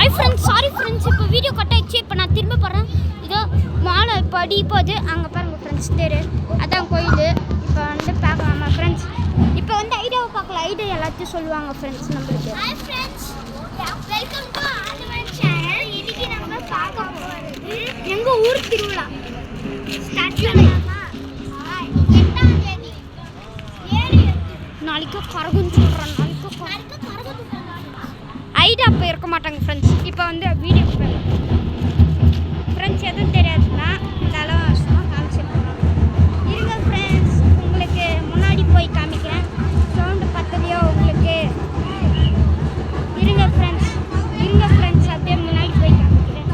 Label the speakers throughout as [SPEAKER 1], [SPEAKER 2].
[SPEAKER 1] Hi friends, sorry friends, இப்போ video cut ஆயிடுச்சு. இப்போ நான் திரும்ப போகிறேன். இதோ மாலை படி போகுது, அங்கே பாருங்கள் ஃப்ரெண்ட்ஸ், தெரு அதான் கோயில். இப்போ வந்து பார்க்கலாமா ஃப்ரெண்ட்ஸ்? இப்போ வந்து ஐடியாவை பார்க்கலாம். ஐடியா எல்லாத்தையும் சொல்லுவாங்க ஃப்ரெண்ட்ஸ் நம்மளுக்கு.
[SPEAKER 2] ஹாய் ஃப்ரெண்ட்ஸ், வெல்கம் டு ஆல்வன் சேனல். இன்னைக்கு நம்ம பார்க்க போகிறது
[SPEAKER 1] எங்கள் ஊர் திருவிழா
[SPEAKER 2] ஸ்டார்ட் பண்ணலாமா? 8ஆம் தேதி 7
[SPEAKER 1] நாளைக்கு கரகுன்னு சொல்கிறேன்.
[SPEAKER 2] நாளைக்கு கரகம்
[SPEAKER 1] ஐடியா அப்போ இருக்க மாட்டாங்க ஃப்ரெண்ட்ஸ். இப்போ வந்து வீடியோ ஃப்ரெண்ட்ஸ் எதுவும் தெரியாதுன்னா இருந்தாலும் சும்மா காமிச்சிருக்கோம். இருங்க ஃப்ரெண்ட்ஸ், உங்களுக்கு முன்னாடி போய் காமிக்கிறேன். சவுண்டு பத்தலையோ உங்களுக்கு? இருங்க ஃப்ரெண்ட்ஸ், அப்படியே முன்னாடி போய் காமிக்கிறேன்.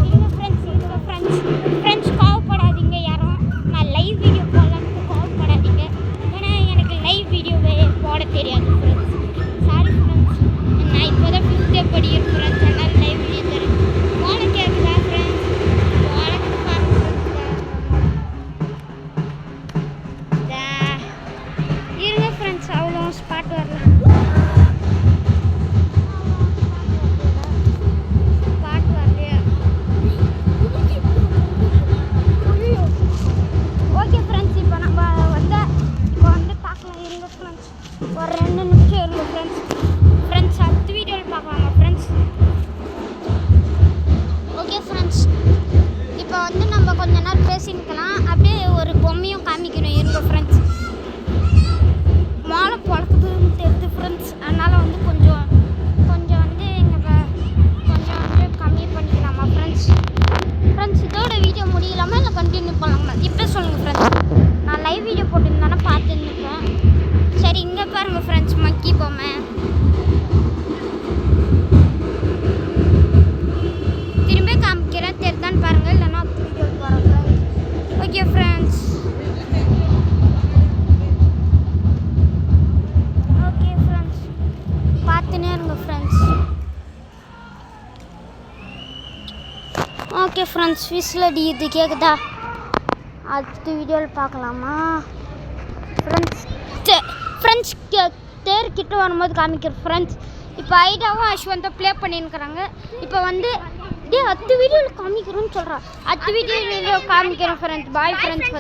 [SPEAKER 1] இருங்க ஃப்ரெண்ட்ஸ், கோவப்படாதீங்க யாரும். நான் லைவ் வீடியோ போடலான்னு கோவப்படாதீங்க. ஏன்னா எனக்கு லைவ் வீடியோவே போட தெரியாது ஃப்ரெண்ட்ஸ். சாரி ஃப்ரெண்ட்ஸ், நான் இப்போ தான் 5th படி இருக்கிறேன். அதனால் லைவ் வீடியோ தரேன். போன கேட்குதா ஃப்ரெண்ட்ஸ்? போனக்கு பாருங்க. இருங்க ஃப்ரெண்ட்ஸ், அவ்வளோ ஸ்பாட் வரல. ஓகே ஃப்ரெண்ட்ஸ், இப்போ நம்ம வந்து பார்க்கலாம். இருங்க ஃப்ரெண்ட்ஸ், ஒரு 2 நிமிஷம் இருங்க ஃப்ரெண்ட்ஸ். அடுத்த வீடியோவில் பார்க்கலாமா ஃப்ரெண்ட்ஸ்? ஓகே ஃப்ரெண்ட்ஸ், இப்போ வந்து நம்ம கொஞ்ச நேரம் பேசிக்கலாம். அப்படியே ஒரு பொம்மையும் காமிக்கணும். இருங்க ஃப்ரெண்ட்ஸ், மாலை பழக்கத்துன்னு தெரியுது ஃப்ரெண்ட்ஸ். அதனால் வந்து கொஞ்சம் வந்து எங்கள் கொஞ்சம் வந்து கம்மி பண்ணிக்கலாமா ஃப்ரெண்ட்ஸ்? இதோட வீடியோ முடியலாமா இல்லை கண்டினியூ பண்ணலாமா? இப்போ சொல்லுங்கள் ஃப்ரெண்ட்ஸ். நான் லைவ் வீடியோ போட்டுருந்தானே பார்த்துருந்துப்பேன். சரி, இங்கே பாருங்கள் ஃப்ரெண்ட்ஸ், மக்கி பொம்மை. திரும்ப காமிக்கிறேன், தெரிதான்னு பாருங்கள். இல்லைன்னா வீடியோ போகிறேன் ஃப்ரெண்ட்ஸ். ஓகே ஃப்ரெண்ட்ஸ், பார்த்துனே இருங்க ஃப்ரெண்ட்ஸ். ஓகே ஃப்ரெண்ட்ஸ், விசில் அடிக்குது கேட்குதா? அடுத்த வீடியோவில் பார்க்கலாமா ஃப்ரெண்ட்ஸ்? தேர்கிட்ட வரும்போது காமிக்கிறேன் ஃப்ரெண்ட்ஸ். இப்போ ஐடியாவும் அஸ்வந்தா ப்ளே பண்ணியிருக்கிறாங்க. இப்போ வந்து அடுத்த வீடியோவில் காமிக்கிறோன்னு சொல்கிறேன். அடுத்த வீடியோவில் காமிக்கிறேன் ஃப்ரெண்ட்ஸ். Bye friends.